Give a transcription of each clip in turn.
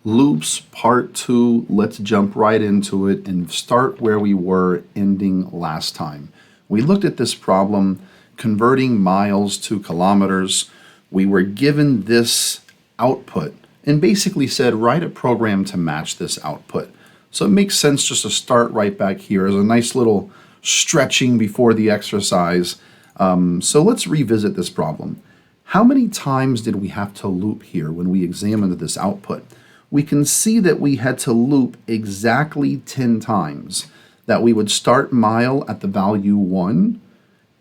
Loops part 2, let's jump right into it and start where we were ending last time. We looked at this problem, converting miles to kilometers. We were given this output and basically said write a program to match this output. So it makes sense just to start right back here as a nice little stretching before the exercise. So let's revisit this problem. How many times did we have to loop here when we examined this output? We can see that we had to loop exactly 10 times. That we would start mile at the value 1,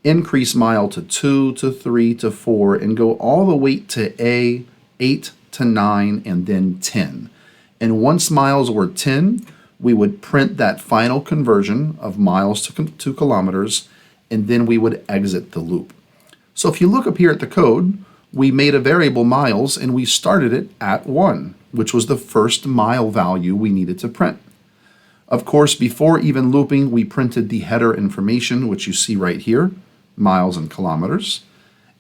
increase mile to 2 to 3 to 4, and go all the way to A, 8 to 9, and then 10. And once miles were 10, we would print that final conversion of miles to kilometers, and then we would exit the loop. So if you look up here at the code, we made a variable miles and we started it at 1, which was the first mile value we needed to print. Of course, before even looping, we printed the header information, which you see right here, miles and kilometers.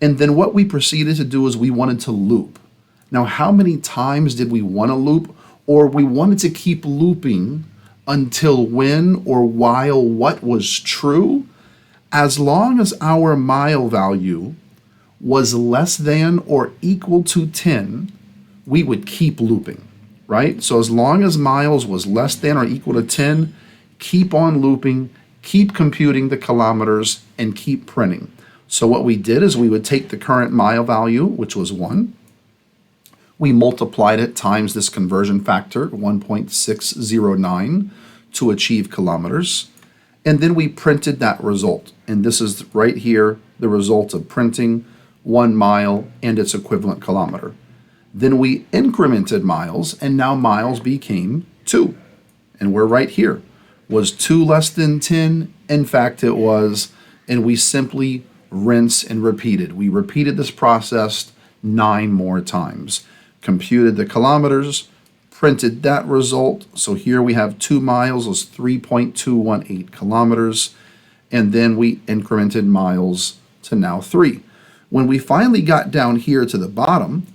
And then what we proceeded to do is we wanted to loop. Now, how many times did we want to loop? Or we wanted to keep looping until when or while what was true? As long as our mile value was less than or equal to 10, we would keep looping, right? So as long as miles was less than or equal to 10, keep on looping, keep computing the kilometers, and keep printing. So what we did is we would take the current mile value, which was 1, we multiplied it times this conversion factor, 1.609, to achieve kilometers. And then we printed that result. And this is right here, the result of printing 1 mile and its equivalent kilometer. Then we incremented miles, and now miles became 2. And we're right here. Was 2 less than 10? In fact, it was. And we simply rinse and repeated. We repeated this process 9 more times. Computed the kilometers, printed that result. So here we have 2 miles is 3.218 kilometers. And then we incremented miles to now 3. When we finally got down here to the bottom,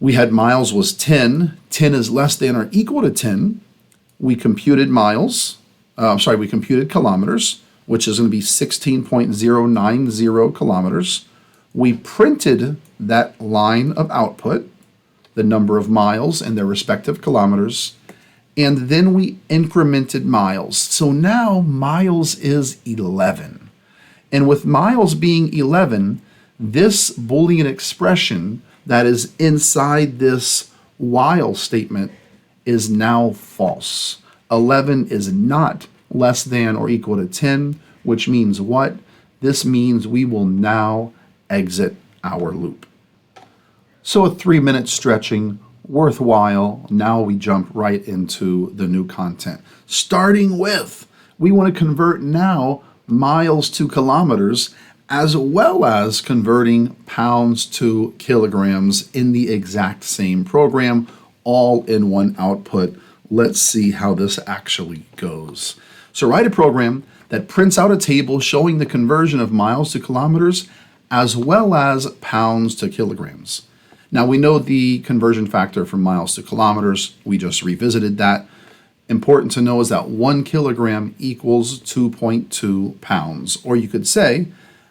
we had miles was 10. 10 is less than or equal to 10. We computed we computed kilometers, which is going to be 16.090 kilometers. We printed that line of output, the number of miles and their respective kilometers, and then we incremented miles. So now miles is 11. And with miles being 11, this Boolean expression that is inside this while statement is now false. 11 is not less than or equal to 10, which means what? This means we will now exit our loop. So a 3-minute stretching, worthwhile. Now we jump right into the new content. Starting with, we want to convert now miles to kilometers, as well as converting pounds to kilograms in the exact same program, all in one output. Let's see how this actually goes. So write a program that prints out a table showing the conversion of miles to kilometers, as well as pounds to kilograms. Now we know the conversion factor from miles to kilometers. We just revisited that. Important to know is that 1 kilogram equals 2.2 pounds. Or you could say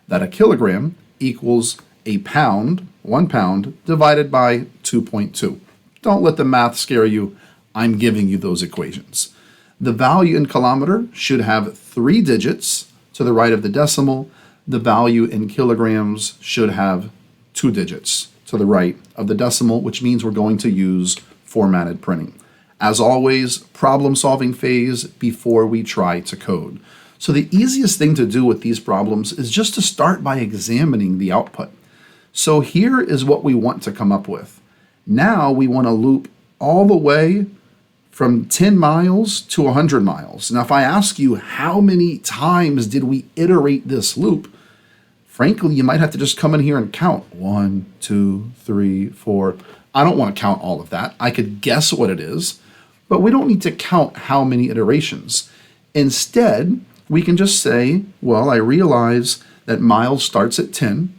that a kilogram equals a pound, 1 pound, divided by 2.2. Don't let the math scare you. I'm giving you those equations. The value in kilometer should have 3 digits to the right of the decimal. The value in kilograms should have 2 digits to the right of the decimal, which means we're going to use formatted printing. As always, problem-solving phase before we try to code. So the easiest thing to do with these problems is just to start by examining the output. So here is what we want to come up with. Now we want to loop all the way from 10 miles to 100 miles. Now if I ask you how many times did we iterate this loop, frankly, you might have to just come in here and count. 1, 2, 3, 4. I don't want to count all of that. I could guess what it is, but we don't need to count how many iterations. Instead, we can just say, well, I realize that miles starts at 10.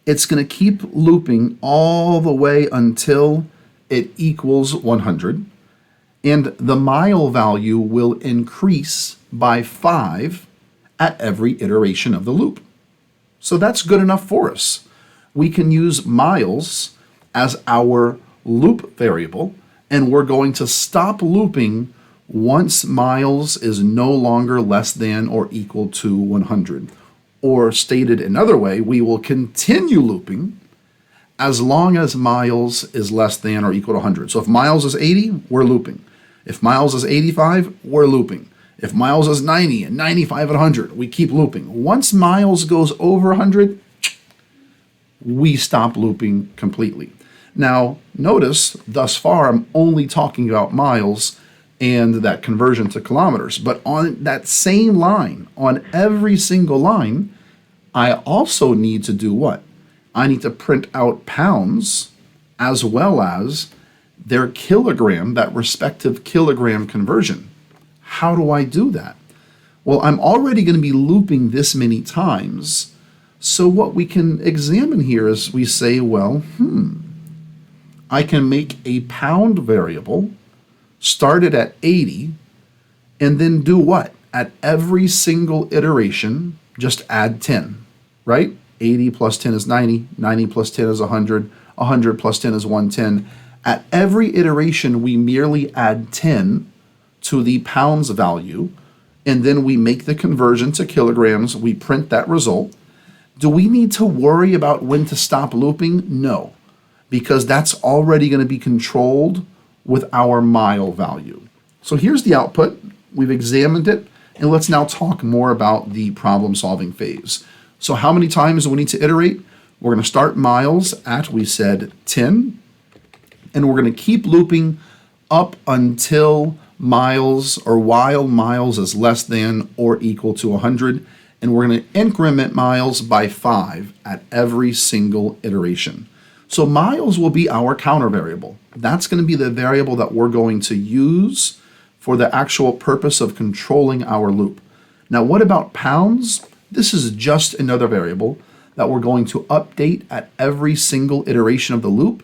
It's going to keep looping all the way until it equals 100, and the mile value will increase by 5 at every iteration of the loop. So that's good enough for us. We can use miles as our loop variable, and we're going to stop looping once miles is no longer less than or equal to 100. Or stated another way, we will continue looping as long as miles is less than or equal to 100. So if miles is 80, we're looping. If miles is 85, we're looping. If miles is 90 and 95 and 100, we keep looping. Once miles goes over 100, we stop looping completely. Now, notice thus far I'm only talking about miles and that conversion to kilometers. But on that same line, on every single line, I also need to do what? I need to print out pounds as well as their kilogram, that respective kilogram conversion. How do I do that? Well, I'm already going to be looping this many times. So what we can examine here is we say, well, I can make a pound variable, start it at 80, and then do what? At every single iteration, just add 10, right? 80 plus 10 is 90, 90 plus 10 is 100, 100 plus 10 is 110. At every iteration, we merely add 10 to the pounds value, and then we make the conversion to kilograms. We print that result. Do we need to worry about when to stop looping? No, because that's already going to be controlled with our mile value. So here's the output. We've examined it, and let's now talk more about the problem-solving phase. So how many times do we need to iterate? We're going to start miles at, we said, 10, and we're going to keep looping up until miles, or while miles is less than or equal to 100, and we're going to increment miles by 5 at every single iteration. So miles will be our counter variable. That's going to be the variable that we're going to use for the actual purpose of controlling our loop. Now, what about pounds? This is just another variable that we're going to update at every single iteration of the loop,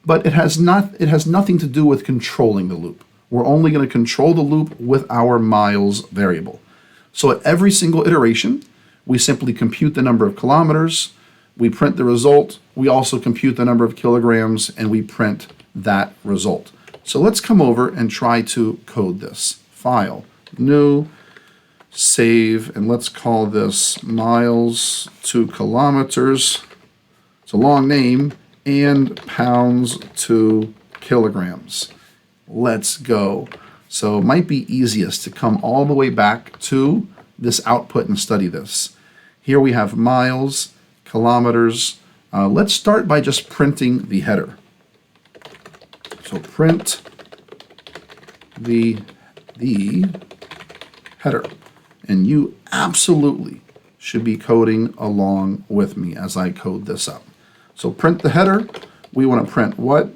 but it has nothing to do with controlling the loop. We're only going to control the loop with our miles variable. So at every single iteration, we simply compute the number of kilometers, we print the result, we also compute the number of kilograms, and we print that result. So let's come over and try to code this. File, new, save, and let's call this miles to kilometers. It's a long name, and pounds to kilograms. Let's go. So it might be easiest to come all the way back to this output and study this. Here we have miles, kilometers. Let's start by just printing the header. So print the header. And you absolutely should be coding along with me as I code this up. So print the header. We want to print what?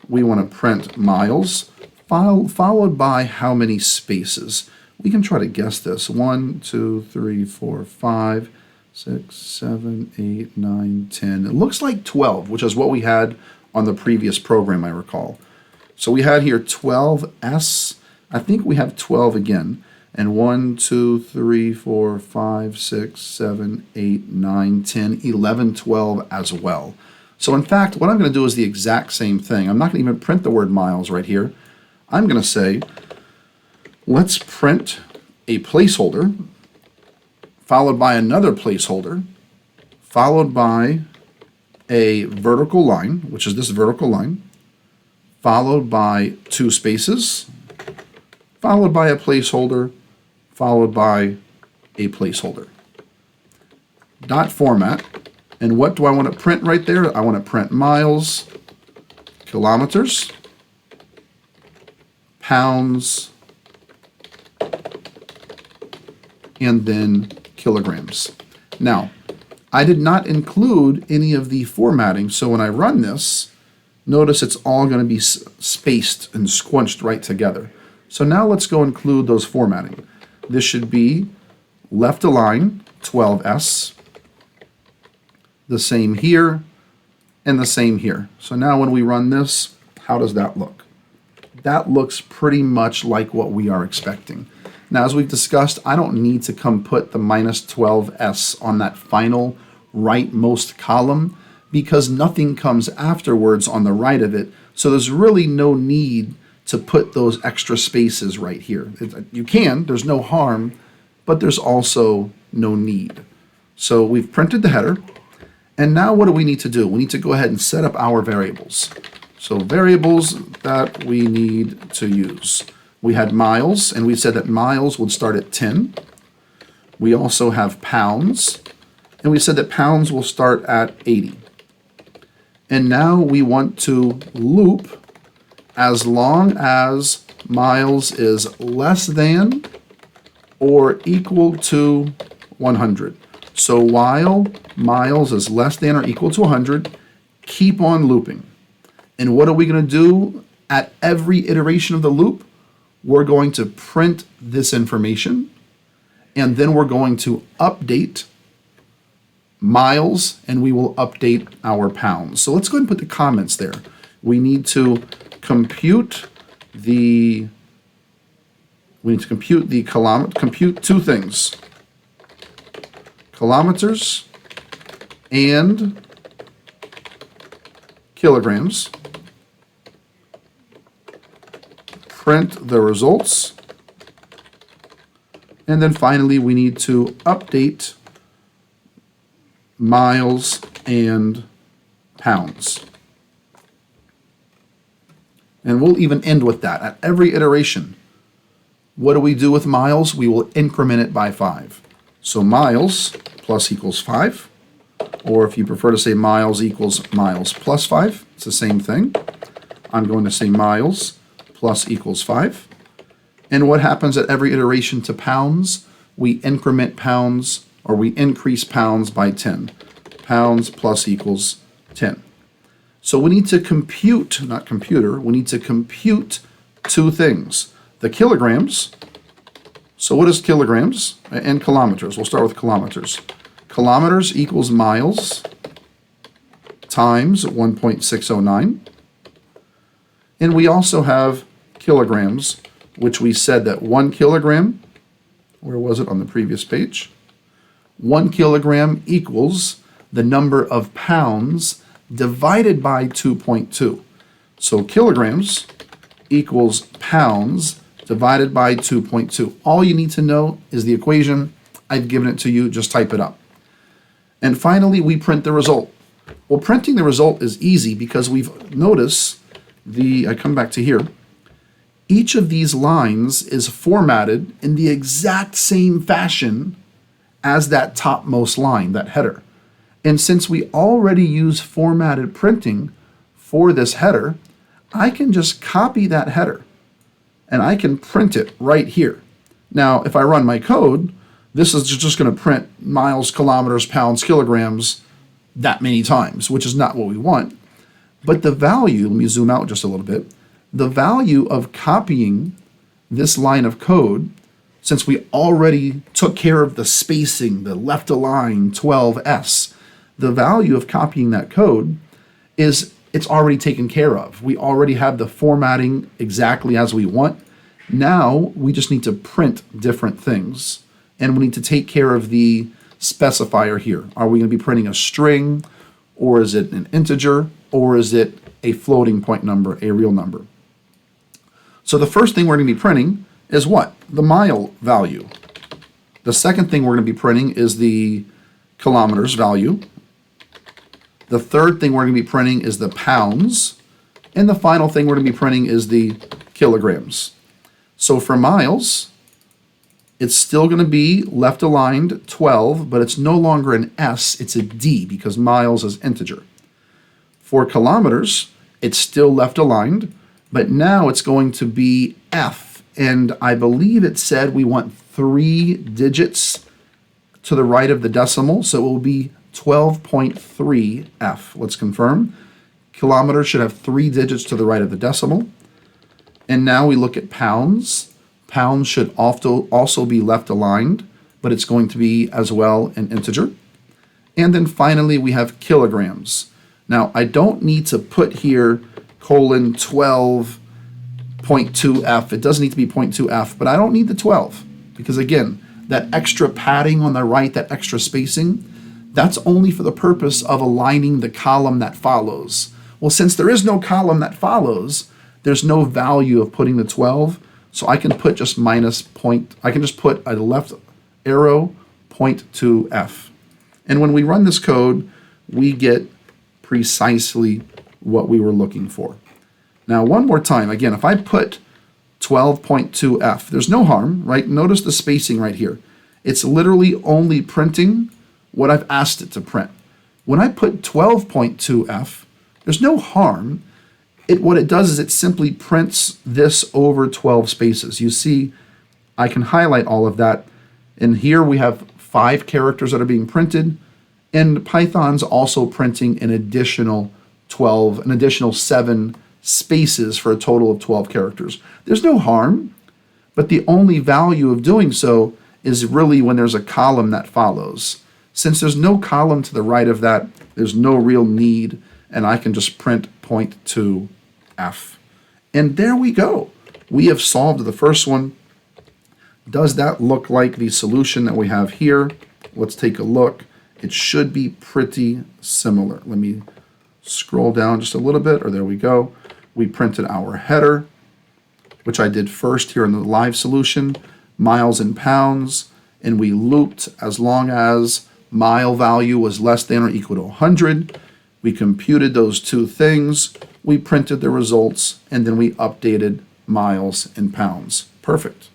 We want to print miles, followed by how many spaces. We can try to guess this. 1, 2, 3, 4, 5, 6, 7, 8, 9, 10. It looks like 12, which is what we had on the previous program, I recall. So we had here 12S. I think we have 12 again. And 1, 2, 3, 4, 5, 6, 7, 8, 9, 10, 11, 12 as well. So in fact, what I'm going to do is the exact same thing. I'm not going to even print the word miles right here. I'm going to say, let's print a placeholder, followed by another placeholder, followed by a vertical line, which is this vertical line, followed by 2 spaces, followed by a placeholder, followed by a placeholder. Dot format. And what do I want to print right there? I want to print miles, kilometers, pounds, and then kilograms. Now, I did not include any of the formatting, so when I run this, notice it's all going to be spaced and squunched right together. So now let's go include those formatting. This should be left align, 12S, the same here, and the same here. So now when we run this, How does that look? That looks pretty much like what we are expecting. Now, as we've discussed, I don't need to come put the minus 12s on that final rightmost column because nothing comes afterwards on the right of it. So there's really no need to put those extra spaces right here. You can, there's no harm, but there's also no need. So we've printed the header. And now what do we need to do? We need to go ahead and set up our variables. So variables that we need to use. We had miles, and we said that miles would start at 10. We also have pounds, and we said that pounds will start at 80. And now we want to loop as long as miles is less than or equal to 100. So while miles is less than or equal to 100, keep on looping. And what are we going to do at every iteration of the loop? We're going to print this information, and then we're going to update miles, and we will update our pounds. So let's go ahead and put the comments there. We need to compute the compute two things: kilometers and kilograms. Print the results. And then finally, we need to update miles and pounds. And we'll even end with that. At every iteration, what do we do with miles? We will increment it by 5. So miles plus equals 5. Or if you prefer to say miles equals miles plus 5, it's the same thing. I'm going to say miles plus equals 5. And what happens at every iteration to pounds? We increment pounds, or we increase pounds by 10. Pounds plus equals 10. So we need to compute, not computer, we need to compute two things. The kilograms. So what is kilograms? And kilometers. We'll start with kilometers. Kilometers equals miles times 1.609. And we also have kilograms, which we said that 1 kilogram, where was it on the previous page? 1 kilogram equals the number of pounds divided by 2.2. So kilograms equals pounds divided by 2.2. All you need to know is the equation. I've given it to you, just type it up. And finally, we print the result. Well, printing the result is easy because we've noticed I come back to here, each of these lines is formatted in the exact same fashion as that topmost line, that header. And since we already use formatted printing for this header, I can just copy that header and I can print it right here. Now, if I run my code, this is just going to print miles, kilometers, pounds, kilograms that many times, which is not what we want. But the value, let me zoom out just a little bit, the value of copying this line of code, since we already took care of the spacing, the left align 12s, the value of copying that code is it's already taken care of. We already have the formatting exactly as we want. Now we just need to print different things, and we need to take care of the specifier here. Are we going to be printing a string, or is it an integer, or is it a floating point number, a real number? So the first thing we're going to be printing is what? The mile value. The second thing we're going to be printing is the kilometers value. The third thing we're going to be printing is the pounds. And the final thing we're going to be printing is the kilograms. So for miles, it's still going to be left aligned 12, but it's no longer an S, it's a D because miles is integer. For kilometers, it's still left aligned, but now it's going to be F. And I believe it said we want 3 digits to the right of the decimal, so it will be 12.3 F. Let's confirm. Kilometers should have 3 digits to the right of the decimal. And now we look at pounds. Pounds should also be left aligned, but it's going to be as well an integer. And then finally we have kilograms. Now I don't need to put here colon 12.2f. It doesn't need to be 0.2f, but I don't need the 12 because, again, that extra padding on the right, that extra spacing, that's only for the purpose of aligning the column that follows. Well, since there is no column that follows, there's no value of putting the 12, so I can put just minus point, I can just put a left arrow 0.2f. And when we run this code, we get precisely what we were looking for. Now, one more time, again, if I put 12.2f, there's no harm, right? Notice the spacing right here. It's literally only printing what I've asked it to print. When I put 12.2f, there's no harm. What it does is it simply prints this over 12 spaces. You see, I can highlight all of that. And here we have 5 characters that are being printed, and Python's also printing an additional 7 spaces for a total of 12 characters. There's no harm, but the only value of doing so is really when there's a column that follows. Since there's no column to the right of that, there's no real need, and I can just print 0.2f. And there we go. We have solved the first one. Does that look like the solution that we have here? Let's take a look. It should be pretty similar. Let me scroll down just a little bit, or there we go. We printed our header, which I did first here in the live solution, miles and pounds, and we looped as long as mile value was less than or equal to 100. We computed those two things, we printed the results, and then we updated miles and pounds. Perfect.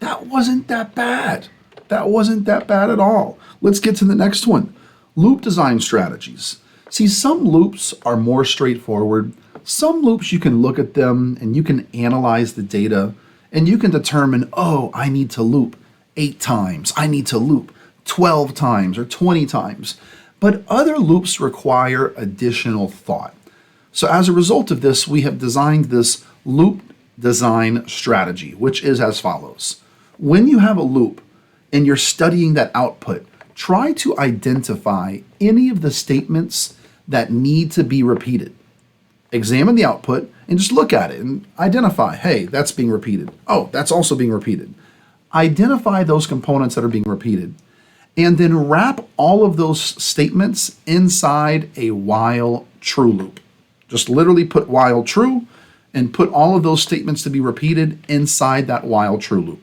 That wasn't that bad. That wasn't that bad at all. Let's get to the next one. Loop design strategies. See, some loops are more straightforward. Some loops, you can look at them and you can analyze the data and you can determine, oh, I need to loop 8 times. I need to loop 12 times or 20 times. But other loops require additional thought. So as a result of this, we have designed this loop design strategy, which is as follows. When you have a loop and you're studying that output, try to identify any of the statements that need to be repeated. Examine the output and just look at it and identify, hey, that's being repeated. Oh, that's also being repeated. Identify those components that are being repeated, and then wrap all of those statements inside a while true loop. Just literally put while true and put all of those statements to be repeated inside that while true loop.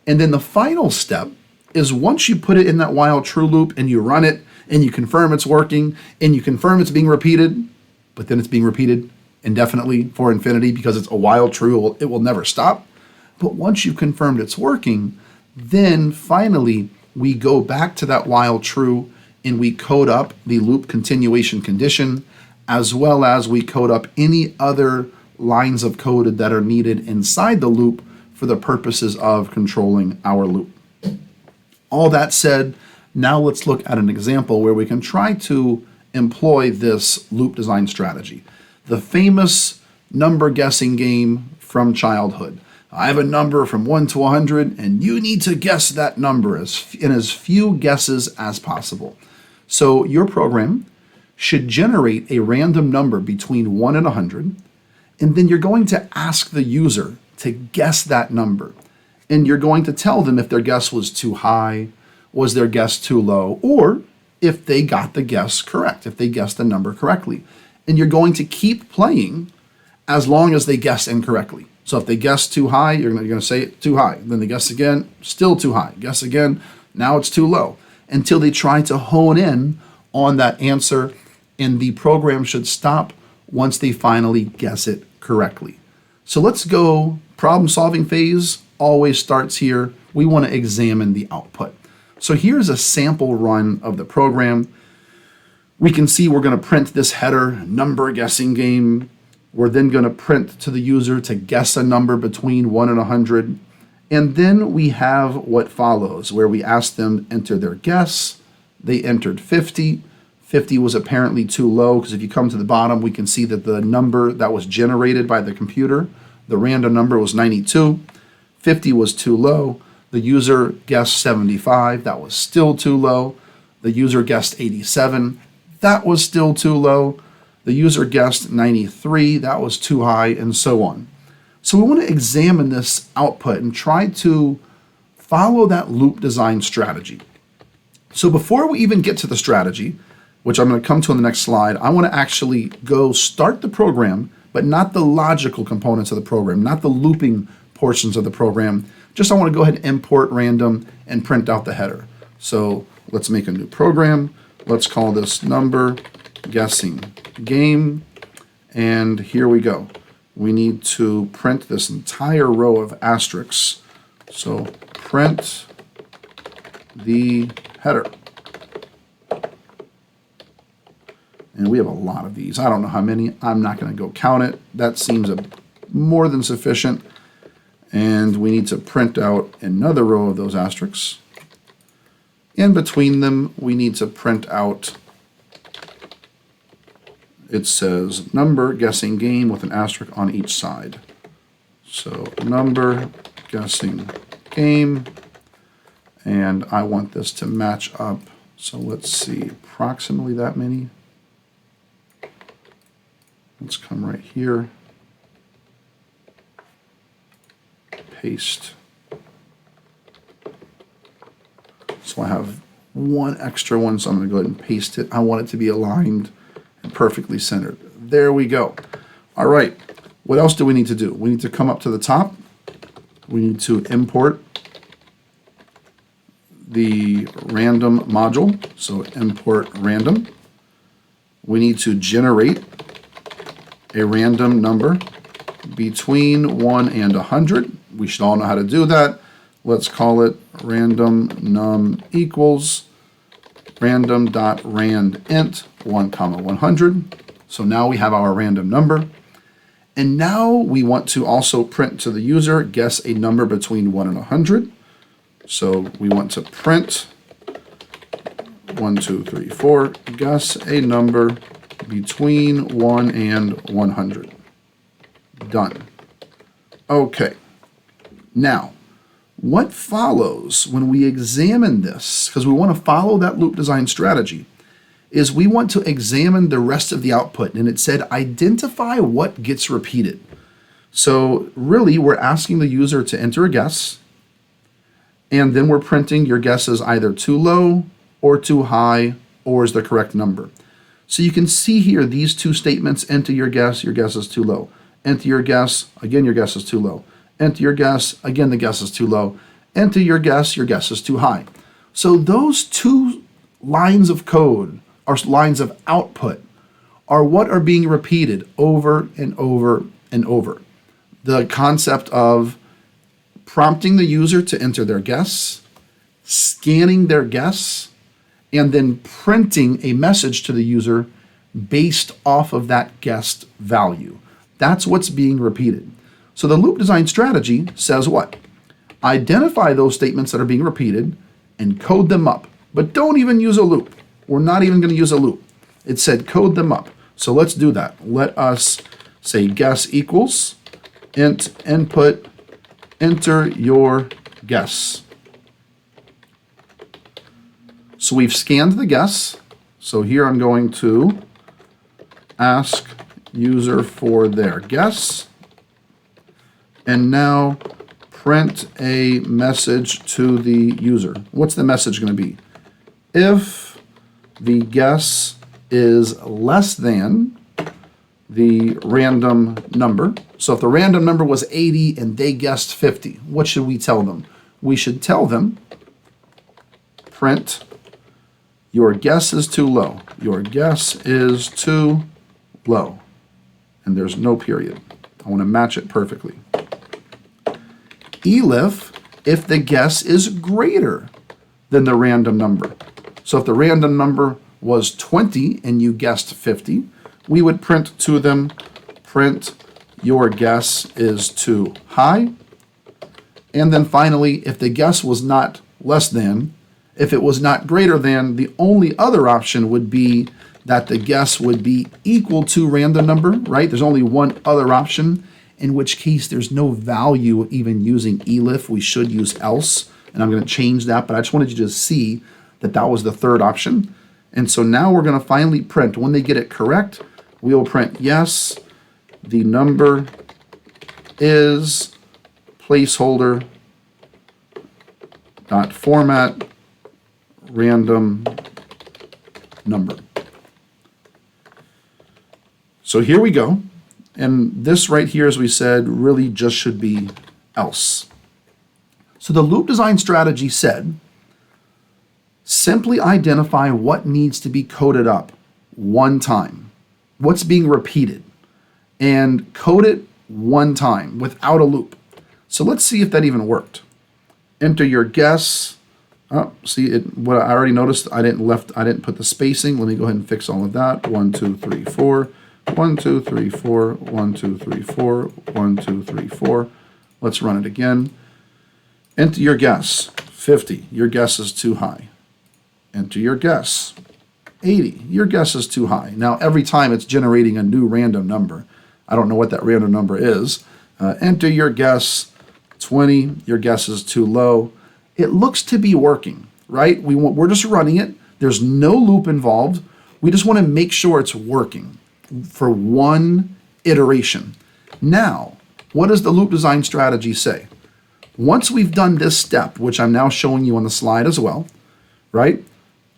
And then the final step is once you put it in that while true loop and you run it and you confirm it's working and you confirm it's being repeated, but then it's being repeated indefinitely for infinity because it's a while true, it will never stop. But once you've confirmed it's working, then finally we go back to that while true and we code up the loop continuation condition, as well as we code up any other lines of code that are needed inside the loop for the purposes of controlling our loop. All that said, now let's look at an example where we can try to employ this loop design strategy. The famous number guessing game from childhood. I have a number from 1 to 100, and you need to guess that number in as few guesses as possible. So your program should generate a random number between 1 and 100, and then you're going to ask the user to guess that number. And you're going to tell them if their guess was too high, was their guess too low, or if they got the guess correct, if they guessed the number correctly. And you're going to keep playing as long as they guess incorrectly. So if they guess too high, you're going to say too high. Then they guess again, still too high. Guess again, now it's too low. Until they try to hone in on that answer, and the program should stop once they finally guess it correctly. So let's go. Problem solving phase always starts here. We want to examine the output. So here's a sample run of the program. We can see we're going to print this header, number guessing game. We're then going to print to the user to guess a number between 1 and 100. And then we have what follows, where we ask them enter their guess. They entered 50. 50 was apparently too low because if you come to the bottom, we can see that the number that was generated by the computer, the random number was 92. 50 was too low. The user guessed 75. That was still too low. The user guessed 87. That was still too low. The user guessed 93, that was too high, and so on. So we want to examine this output and try to follow that loop design strategy. So before we even get to the strategy, which I'm going to come to on the next slide, I want to actually go start the program, but not the logical components of the program, not the looping portions of the program. Just I want to go ahead and import random and print out the header. So let's make a new program. Let's call this number guessing game. And here we go. We need to print this entire row of asterisks. So print the header. And we have a lot of these. I don't know how many. I'm not going to go count it. That seems more than sufficient. And we need to print out another row of those asterisks. In between them, we need to print out, it says number guessing game with an asterisk on each side. So number guessing game. And I want this to match up. So let's see, approximately that many. Let's come right here. Paste. So I have one extra one, so I'm going to go ahead and paste it. I want it to be aligned and perfectly centered. There we go. All right. What else do we need to do? We need to come up to the top. We need to import the random module. So import random. We need to generate a random number between 1 and 100. We should all know how to do that. Let's call it random num equals random.randint 1, 100. So now we have our random number. And now we want to also print to the user, guess a number between 1 and 100. So we want to print 1, 2, 3, 4, guess a number between 1 and 100. Done. Okay. Now, what follows when we examine this, because we want to follow that loop design strategy, is we want to examine the rest of the output. And it said identify what gets repeated. So really, we're asking the user to enter a guess, and then we're printing your guess is either too low or too high or is the correct number. So you can see here these two statements: enter your guess is too low. Enter your guess, again, your guess is too low. Enter your guess, again, the guess is too low. Enter your guess is too high. So those two lines of code, or lines of output, are what are being repeated over and over and over. The concept of prompting the user to enter their guess, scanning their guess, and then printing a message to the user based off of that guessed value. That's what's being repeated. So the loop design strategy says what? Identify those statements that are being repeated and code them up. But don't even use a loop. We're not even going to use a loop. It said code them up. So let's do that. Let us say guess equals int input, enter your guess. So we've scanned the guess. So here I'm going to ask user for their guess. And now print a message to the user. What's the message going to be? If the guess is less than the random number, so if the random number was 80 and they guessed 50, what should we tell them? We should tell them print your guess is too low. Your guess is too low. And there's no period. I want to match it perfectly. Elif if the guess is greater than the random number. So if the random number was 20 and you guessed 50, we would print to them, print your guess is too high. And then finally, if the guess was not less than, if it was not greater than, the only other option would be that the guess would be equal to random number, right? There's only one other option, in which case there's no value even using elif. We should use else, and I'm going to change that, but I just wanted you to see that that was the third option. And so now we're going to finally print. When they get it correct, we will print yes, the number is placeholder dot format random number. So here we go. And this right here, as we said, really just should be else. So the loop design strategy said, simply identify what needs to be coded up one time, what's being repeated, and code it one time without a loop. So let's see if that even worked. Enter your guess. Oh, see it. What I already noticed, I didn't put the spacing. Let me go ahead and fix all of that. 1, 2, 3, 4. 1, 2, 3, 4. 1, 2, 3, 4. 1, 2, 3, 4. Let's run it again. Enter your guess. 50. Your guess is too high. Enter your guess. 80. Your guess is too high. Now every time it's generating a new random number. I don't know what that random number is. Enter your guess. 20. Your guess is too low. It looks to be working, right? We're just running it. There's no loop involved. We just want to make sure it's working for one iteration. Now, what does the loop design strategy say? Once we've done this step, which I'm now showing you on the slide as well, right?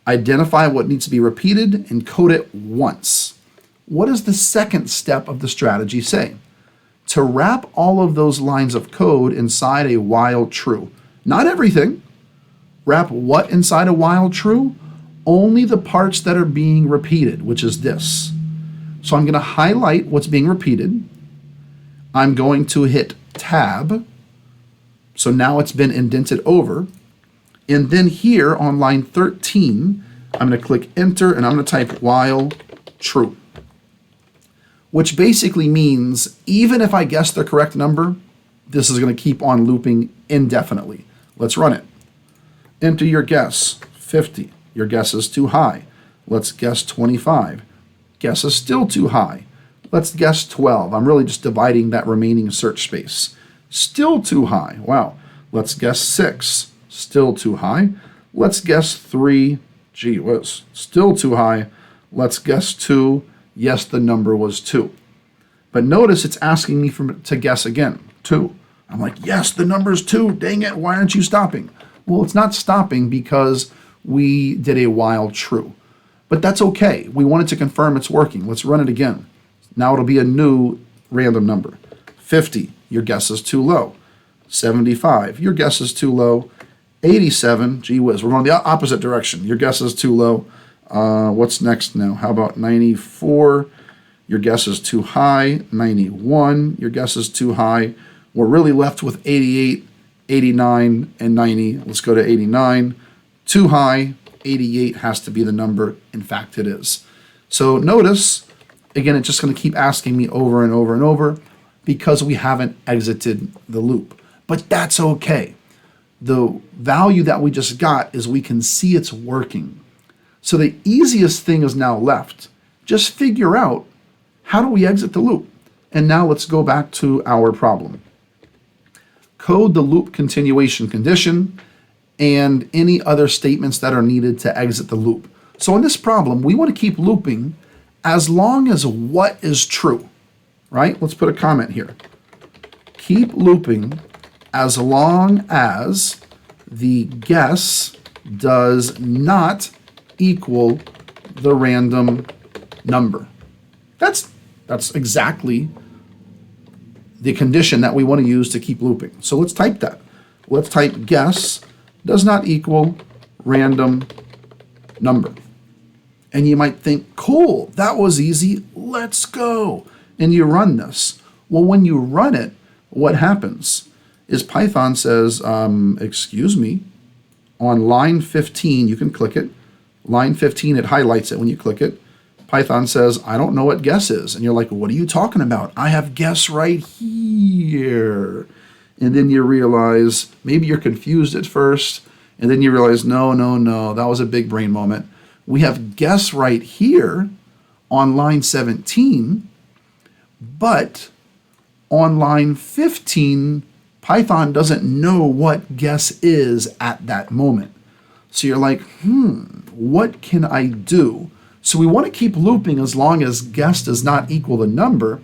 Identify what needs to be repeated and code it once. What does the second step of the strategy say? To wrap all of those lines of code inside a while true. Not everything. Wrap what inside a while true? Only the parts that are being repeated, which is this. So I'm going to highlight what's being repeated. I'm going to hit tab. So now it's been indented over. And then here on line 13, I'm going to click enter and I'm going to type while true. Which basically means even if I guess the correct number, this is going to keep on looping indefinitely. Let's run it. Enter your guess, 50. Your guess is too high. Let's guess 25. Guess is still too high. Let's guess 12. I'm really just dividing that remaining search space. Still too high. Wow. Let's guess 6. Still too high. Let's guess 3. Gee whiz. Still too high. Let's guess 2. Yes, the number was 2. But notice it's asking me to guess again, 2. I'm like, yes, the number's 2. Dang it, why aren't you stopping? Well, it's not stopping because we did a while true. But that's okay. We wanted to confirm it's working. Let's run it again. Now it'll be a new random number. 50, your guess is too low. 75, your guess is too low. 87, gee whiz, we're going the opposite direction. Your guess is too low. What's next now? How about 94? Your guess is too high. 91, your guess is too high. We're really left with 88, 89, and 90. Let's go to 89. Too high. 88 has to be the number. In fact, it is. So notice, again, it's just going to keep asking me over and over and over because we haven't exited the loop. But that's okay. The value that we just got is we can see it's working. So the easiest thing is now left. Just figure out how do we exit the loop. And now let's go back to our problem. Code the loop continuation condition and any other statements that are needed to exit the loop. So in this problem, we want to keep looping as long as what is true, right? Let's put a comment here. Keep looping as long as the guess does not equal the random number. That's exactly the condition that we want to use to keep looping. So let's type that. Let's type guess does not equal random number. And you might think, cool, that was easy, let's go. And you run this. Well, when you run it, what happens is Python says, excuse me, on line 15, you can click it. Line 15, it highlights it when you click it. Python says, I don't know what guess is. And you're like, what are you talking about? I have guess right here. And then you realize, maybe you're confused at first. And then you realize, no, that was a big brain moment. We have guess right here on line 17, but on line 15, Python doesn't know what guess is at that moment. So you're like, what can I do So we want to keep looping as long as guess does not equal the number.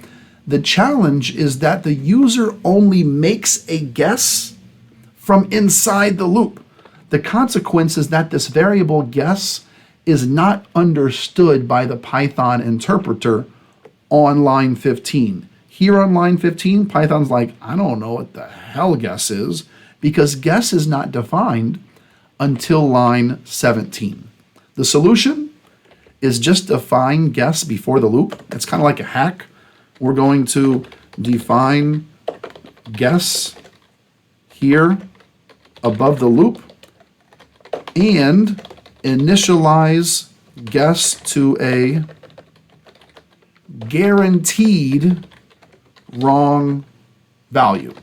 The challenge is that the user only makes a guess from inside the loop. The consequence is that this variable guess is not understood by the Python interpreter on line 15. Here on line 15, Python's like, I don't know what the hell guess is, because guess is not defined until line 17. The solution is just define guess before the loop. It's kind of like a hack. We're going to define guess here above the loop and initialize guess to a guaranteed wrong value.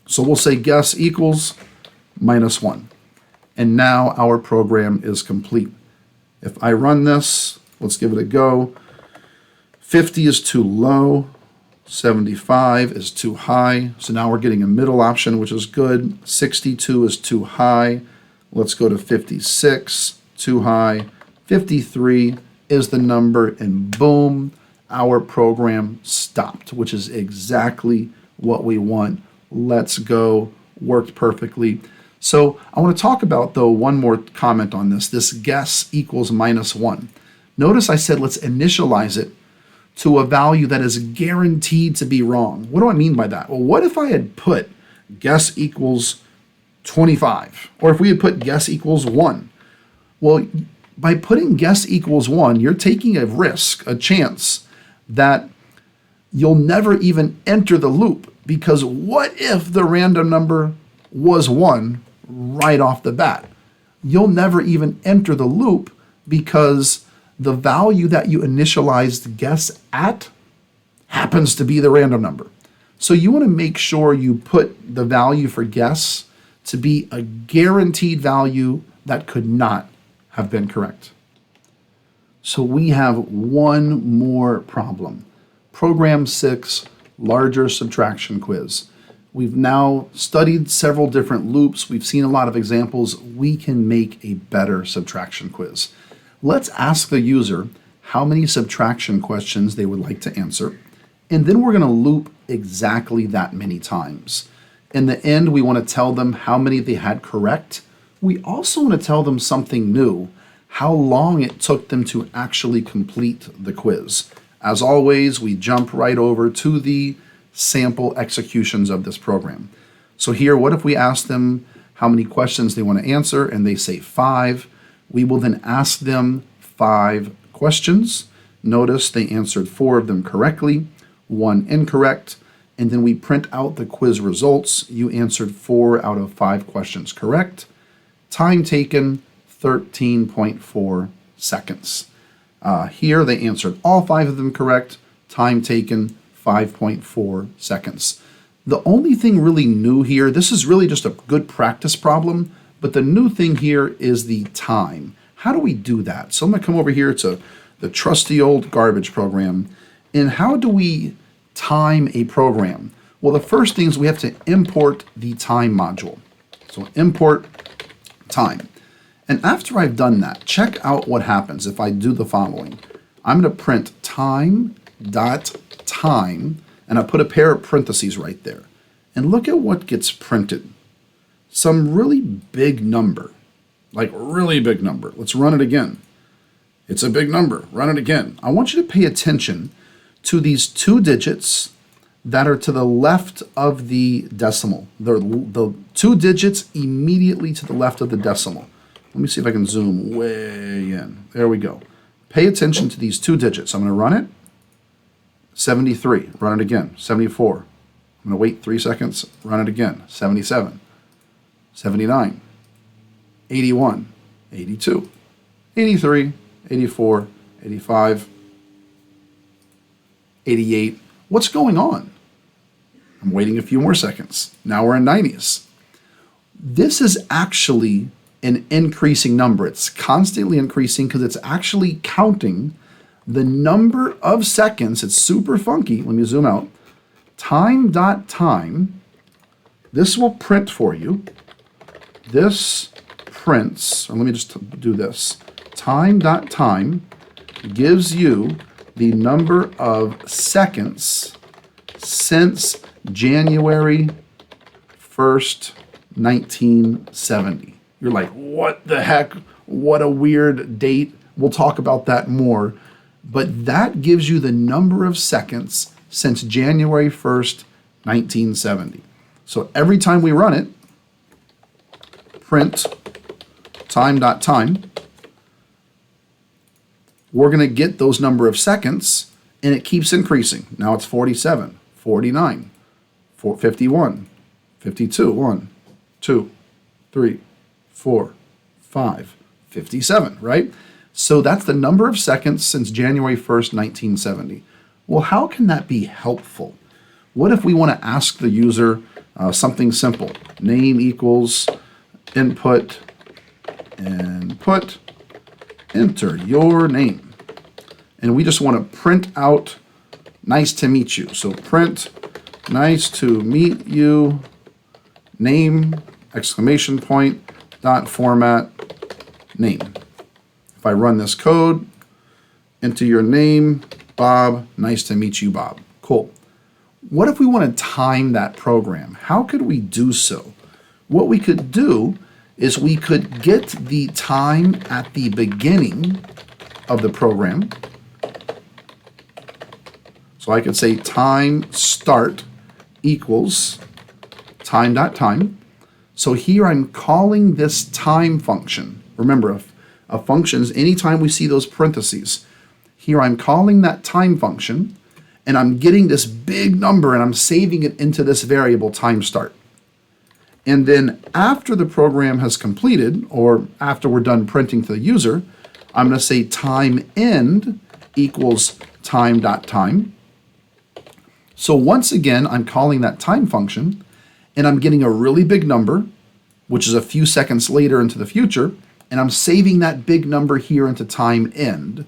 So we'll say guess equals -1. And now our program is complete. If I run this, let's give it a go. 50 is too low, 75 is too high. So now we're getting a middle option, which is good. 62 is too high. Let's go to 56, too high. 53 is the number, and boom, our program stopped, which is exactly what we want. Let's go, worked perfectly. So I want to talk about, though, one more comment on this guess equals -1. Notice I said let's initialize it to a value that is guaranteed to be wrong. What do I mean by that? Well, what if I had put guess equals 25? Or if we had put guess equals 1? Well, by putting guess equals 1, you're taking a risk, a chance that you'll never even enter the loop, because what if the random number was 1 right off the bat? You'll never even enter the loop because the value that you initialized guess at happens to be the random number. So you want to make sure you put the value for guess to be a guaranteed value that could not have been correct. So we have one more problem. Program 6, larger subtraction quiz. We've now studied several different loops. We've seen a lot of examples. We can make a better subtraction quiz. Let's ask the user how many subtraction questions they would like to answer, and then we're going to loop exactly that many times. In the end, we want to tell them how many they had correct. We also want to tell them something new, how long it took them to actually complete the quiz. As always, we jump right over to the sample executions of this program. So here, what if we ask them how many questions they want to answer and they say 5? We will then ask them 5 questions. Notice they answered 4 of them correctly, 1 incorrect, and then we print out the quiz results. You answered 4 out of 5 questions correct. Time taken, 13.4 seconds. Here they answered all 5 of them correct. Time taken, 5.4 seconds. The only thing really new here, this is really just a good practice problem, but the new thing here is the time. How do we do that? So I'm going to come over here to the trusty old garbage program. And how do we time a program? Well, the first thing is we have to import the time module. So import time. And after I've done that, check out what happens if I do the following. I'm going to print time.time, and I put a pair of parentheses right there. And look at what gets printed. Some really big number, like really big number. Let's run it again. It's a big number. Run it again. I want you to pay attention to these 2 digits that are to the left of the decimal. The 2 digits immediately to the left of the decimal. Let me see if I can zoom way in. There we go. Pay attention to these 2 digits. I'm going to run it. 73. Run it again. 74. I'm going to wait 3 seconds. Run it again. 77. 79. 81. 82. 83. 84. 85. 88. What's going on? I'm waiting a few more seconds. Now we're in 90s. This is actually an increasing number. It's constantly increasing because it's actually counting the number of seconds. It's super funky. Let me zoom out. Time.time. This will print for you. This prints, or let me just do this. Time.time gives you the number of seconds since January 1st, 1970. You're like, what the heck? What a weird date. We'll talk about that more. But that gives you the number of seconds since January 1st, 1970. So every time we run it, print time.time, we're going to get those number of seconds, and it keeps increasing. Now it's 47, 49, 51, 52, 1, 2, 3, 4, 5, 57, right? So that's the number of seconds since January 1st, 1970. Well, how can that be helpful? What if we want to ask the user something simple? Name equals input, enter your name. And we just want to print out nice to meet you. So print nice to meet you, name, exclamation point, dot format, name. If I run this code, enter your name, Bob, nice to meet you, Bob. Cool. What if we want to time that program? How could we do so? What we could do is we could get the time at the beginning of the program. So I could say time start equals time.time. So here I'm calling this time function. Remember, a function is anytime we see those parentheses. Here I'm calling that time function, and I'm getting this big number, and I'm saving it into this variable time start. And then after the program has completed, or after we're done printing to the user, I'm going to say time end equals time.time. So once again, I'm calling that time function, and I'm getting a really big number, which is a few seconds later into the future, and I'm saving that big number here into time end.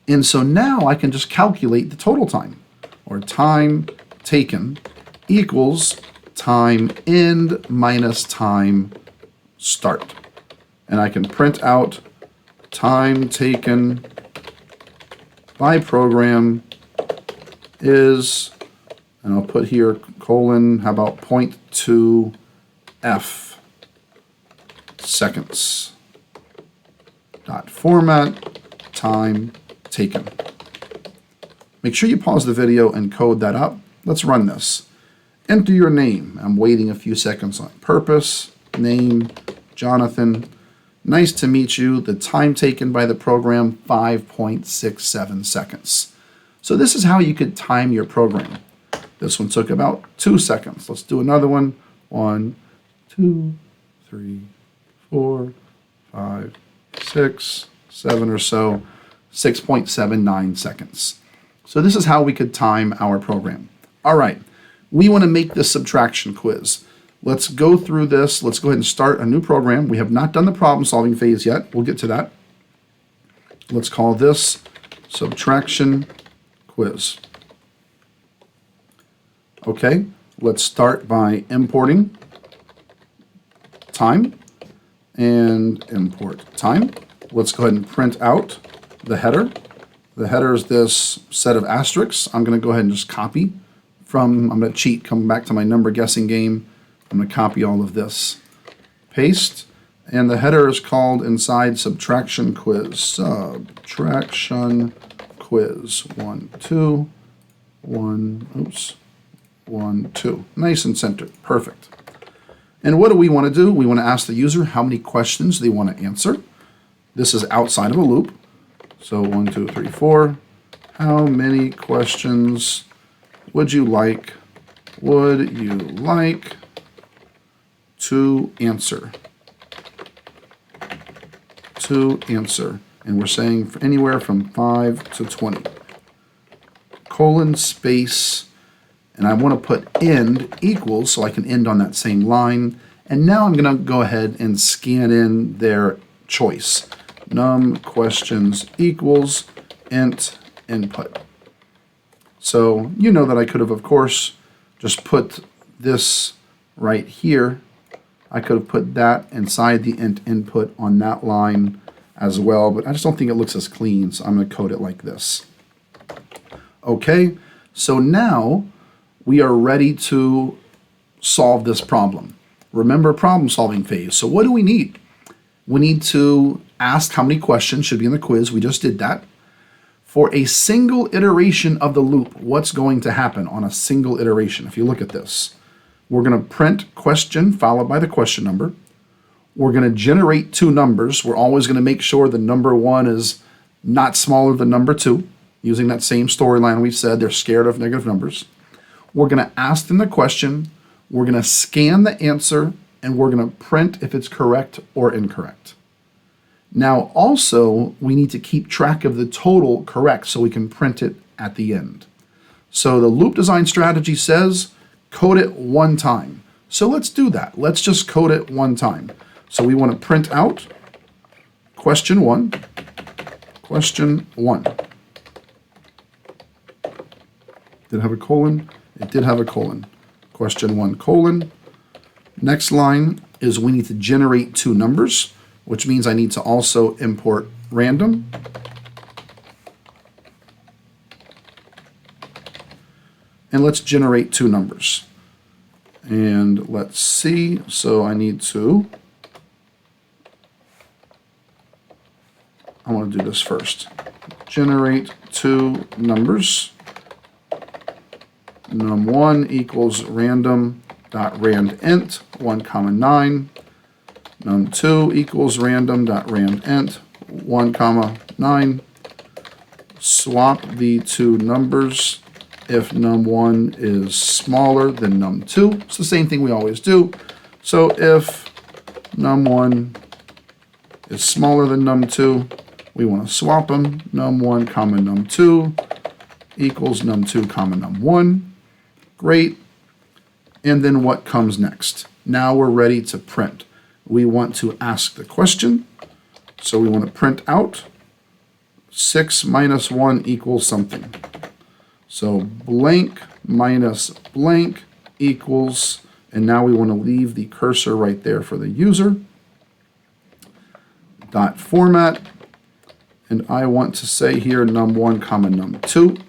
And so now I can just calculate the total time, or time taken equals time end minus time start. And I can print out time taken by program is, and I'll put here colon, how about 0.2 f seconds. Dot format time taken. Make sure you pause the video and code that up. Let's run this. Enter your name. I'm waiting a few seconds on purpose. Name, Jonathan. Nice to meet you. The time taken by the program, 5.67 seconds. So this is how you could time your program. This one took about 2 seconds. Let's do another one. 1, 2, 3, 4, 5, 6, 7 or so. 6.79 seconds. So this is how we could time our program. All right, we want to make this subtraction quiz. Let's go through this. Let's go ahead and start a new program. We have not done the problem solving phase yet. We'll get to that. Let's call this subtraction quiz. Okay, let's start by importing time and import time. Let's go ahead and print out the header. The header is this set of asterisks. I'm going to go ahead and just copy from, I'm going to cheat, come back to my number guessing game. I'm going to copy all of this. Paste. And the header is called inside subtraction quiz. Subtraction quiz. 1, 2, 1, oops, 1, 2. Nice and centered. Perfect. And what do we want to do? We want to ask the user how many questions they want to answer. This is outside of a loop. So 1, 2, 3, 4. How many questions would you like to answer? To answer. And we're saying anywhere from 5 to 20. Colon, space, and I want to put end equals so I can end on that same line. And now I'm going to go ahead and scan in their choice. Num questions equals int input. So you know that I could have, of course, just put this right here. I could have put that inside the int input on that line, as well, but I just don't think it looks as clean, so I'm going to code it like this. Okay, so now we are ready to solve this problem. Remember, problem solving phase. So what do we need? We need to ask how many questions should be in the quiz. We just did that. For a single iteration of the loop, what's going to happen on a single iteration? If you look at this, we're going to print question followed by the question number. We're going to generate two numbers. We're always going to make sure the number 1 is not smaller than number 2, using that same storyline we've said. They're scared of negative numbers. We're going to ask them the question. We're going to scan the answer, and we're going to print if it's correct or incorrect. Now, also, we need to keep track of the total correct so we can print it at the end. So the loop design strategy says code it one time. So let's do that. Let's just code it one time. So we want to print out question 1, question 1. Did it have a colon? It did have a colon. Question 1, colon. Next line is we need to generate two numbers, which means I need to also import random. And let's generate two numbers. And let's see, so I want to do this first. Generate two numbers. Num1 equals random.randint 1, 9. Num2 equals random.randint 1, 9. Swap the two numbers if num1 is smaller than num2. It's the same thing we always do. So if num1 is smaller than num2, we want to swap them. Num1, num2 equals num2, num1. Great. And then what comes next? Now we're ready to print. We want to ask the question. So we want to print out 6 minus 1 equals something. So blank minus blank equals, and now we want to leave the cursor right there for the user. Dot format, and I want to say here num1, num2,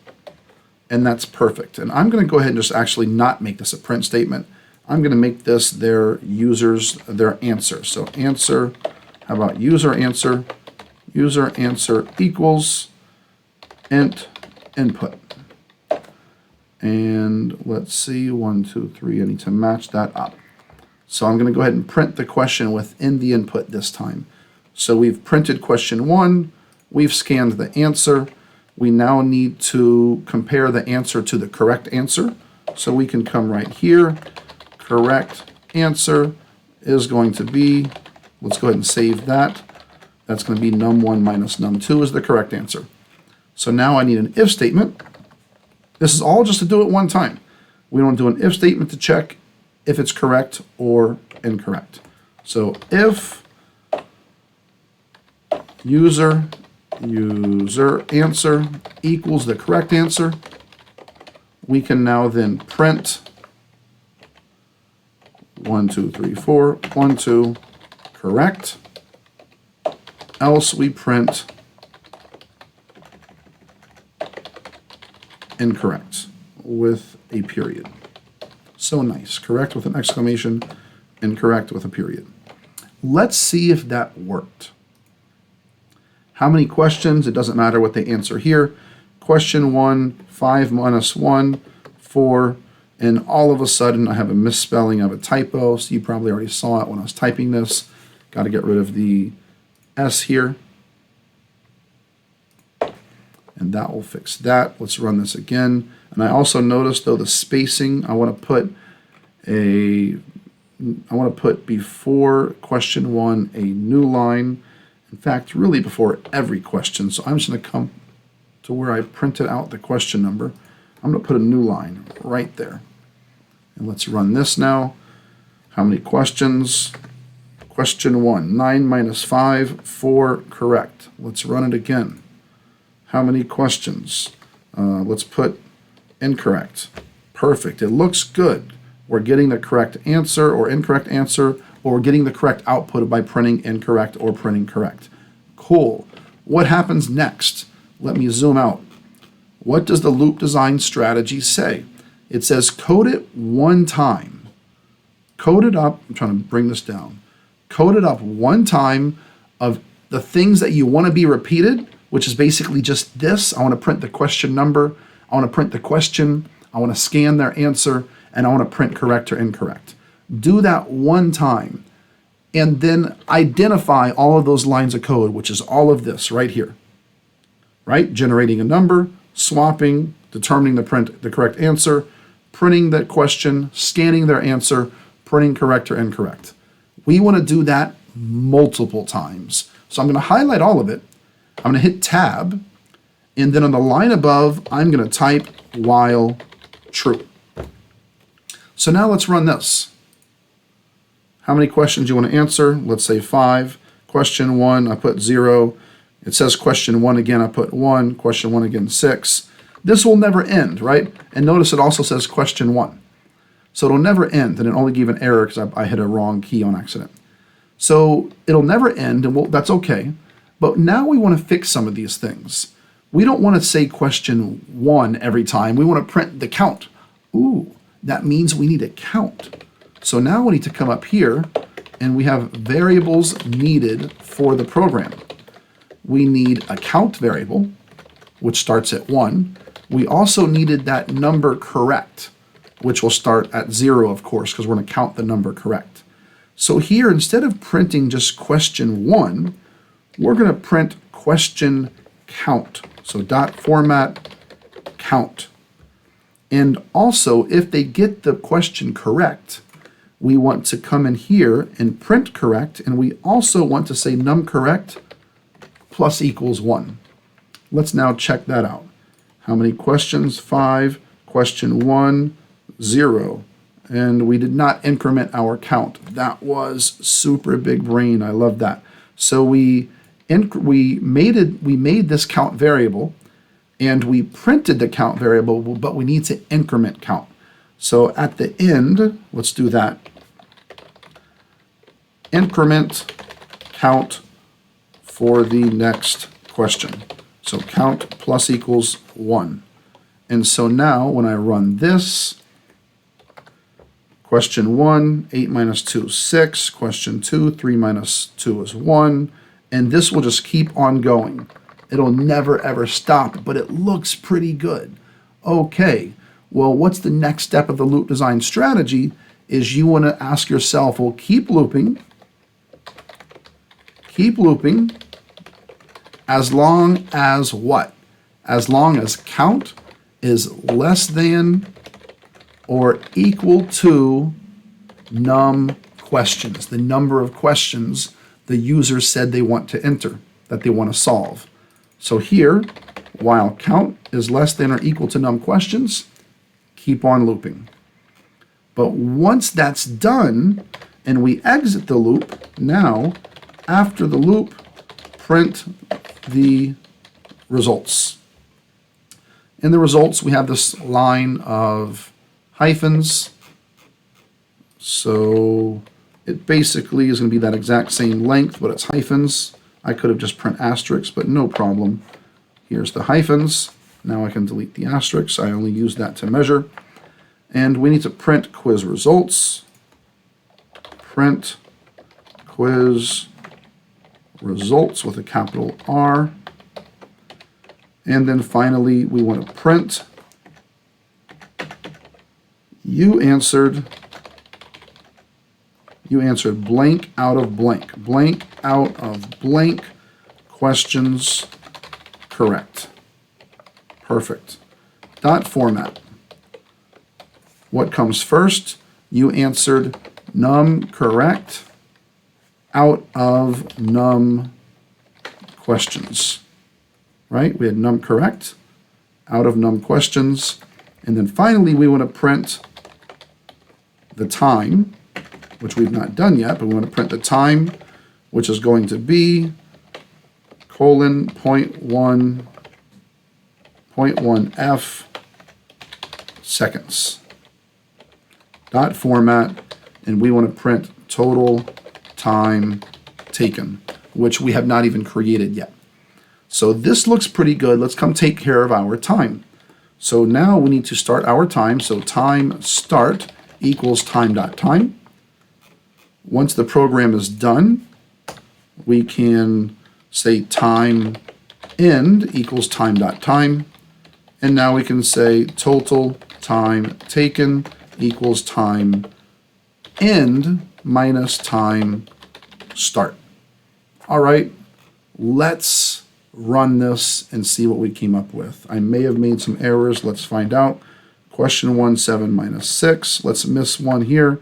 and that's perfect. And I'm going to go ahead and just actually not make this a print statement. I'm going to make this their answer. So answer, how about user answer? User answer equals int input. And let's see, 1, 2, 3, I need to match that up. So I'm going to go ahead and print the question within the input this time. So we've printed question 1, we've scanned the answer. We now need to compare the answer to the correct answer. So we can come right here. Correct answer is going to be, let's go ahead and save that. That's going to be num1 minus num2 is the correct answer. So now I need an if statement. This is all just to do it one time. We want to do an if statement to check if it's correct or incorrect. So if user answer equals the correct answer, we can now then print 1, 2, 3, 4, 1, 2, correct. Else we print incorrect with a period. So nice. Correct with an exclamation, incorrect with a period. Let's see if that worked. How many questions? It doesn't matter what they answer here. Question 1, 5 minus 1, 4, and all of a sudden I have a misspelling of a typo, so you probably already saw it when I was typing this. Got to get rid of the S here. And that will fix that. Let's run this again. And I also noticed though the spacing, I want to put before question 1 a new line. In fact, really before every question. So I'm just going to come to where I printed out the question number. I'm going to put a new line right there. And let's run this now. How many questions? Question 1, 9 minus 5, 4, correct. Let's run it again. How many questions? Let's put incorrect. Perfect. It looks good. We're getting the correct answer or incorrect answer, or we're getting the correct output by printing incorrect or printing correct. Cool. What happens next? Let me zoom out. What does the loop design strategy say? It says code it one time. Code it up. I'm trying to bring this down. Code it up one time of the things that you want to be repeated, which is basically just this. I want to print the question number. I want to print the question. I want to scan their answer, and I want to print correct or incorrect. Do that one time, and then identify all of those lines of code, which is all of this right here, right? Generating a number, swapping, determining the correct answer, printing that question, scanning their answer, printing correct or incorrect. We want to do that multiple times. So I'm going to highlight all of it. I'm going to hit Tab, and then on the line above, I'm going to type while true. So now let's run this. How many questions do you want to answer? Let's say 5. Question 1, I put 0. It says question 1 again, I put 1. Question 1 again, 6. This will never end, right? And notice it also says question 1. So it'll never end, and it only gave an error because I hit a wrong key on accident. So it'll never end, and that's okay. But now we want to fix some of these things. We don't want to say question 1 every time. We want to print the count. Ooh, that means we need a count. So now we need to come up here, and we have variables needed for the program. We need a count variable, which starts at 1. We also needed that number correct, which will start at 0, of course, because we're going to count the number correct. So here, instead of printing just question 1, we're going to print question count. So dot format count. And also, if they get the question correct, we want to come in here and print correct, and we also want to say num correct plus equals 1. Let's now check that out. How many questions? 5. Question 1, 0. And we did not increment our count. That was super big brain. I love that. So we made this count variable, and we printed the count variable, but we need to increment count. So at the end, let's do that. Increment count for the next question. So count plus equals 1. And so now when I run this, question 1, 8 minus 2 is 6. Question 2, 3 minus 2 is 1. And this will just keep on going. It'll never ever stop, but it looks pretty good. Okay, well, what's the next step of the loop design strategy is you want to ask yourself, well, keep looping, as long as what? As long as count is less than or equal to num questions, the number of questions the user said they want to enter, that they want to solve. So here, while count is less than or equal to num questions, keep on looping. But once that's done and we exit the loop, now after the loop, print the results. In the results, we have this line of hyphens. So it basically is going to be that exact same length, but it's hyphens. I could have just print asterisks, but no problem. Here's the hyphens. Now I can delete the asterisks. I only use that to measure. And we need to print quiz results. Print quiz results with a capital R. And then finally, we want to print you answered blank out of blank. Blank out of blank questions correct. Perfect. Dot format. What comes first? You answered num correct out of num questions. Right? We had num correct out of num questions. And then finally, we want to print the time, which we've not done yet, but we want to print the time, which is going to be colon 0.1 seconds. Dot format, and we want to print total time taken. which we have not even created yet. So this looks pretty good. Let's come take care of our time. So now we need to start our time. So time start equals time.time. Once the program is done, we can say time end equals time.time. And now we can say total time taken equals time end minus time start. All right, let's run this and see what we came up with. I may have made some errors. Let's find out. Question 1, 7 minus 6. Let's miss one here.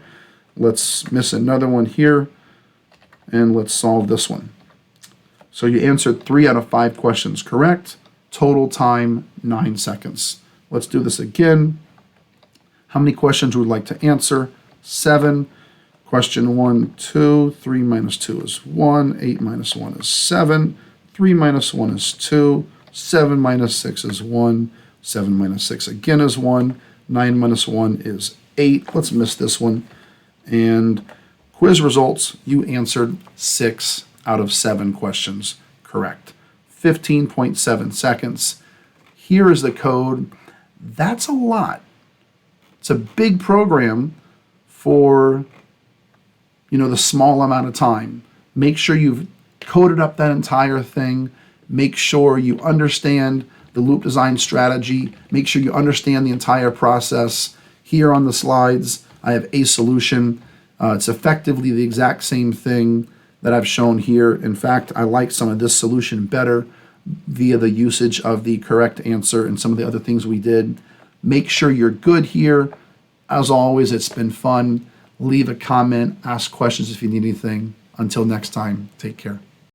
Let's miss another one here. And let's solve this one. So you answered 3 out of 5 questions correct. Total time, 9 seconds. Let's do this again. How many questions would you like to answer? 7. Question 1, 2. 3 minus 2 is 1. 8 minus 1 is 7. 3 minus 1 is 2. 7 minus 6 is 1. 7 minus 6 again is 1. 9 minus 1 is 8. Let's miss this one. And quiz results, you answered 6 out of 7 questions correct. 15.7 seconds. Here is the code. That's a lot. It's a big program for, the small amount of time. Make sure you've coded up that entire thing. Make sure you understand the loop design strategy. Make sure you understand the entire process. Here on the slides, I have a solution. It's effectively the exact same thing that I've shown here. In fact, I like some of this solution better via the usage of the correct answer and some of the other things we did. Make sure you're good here. As always, it's been fun. Leave a comment, ask questions if you need anything. Until next time, take care.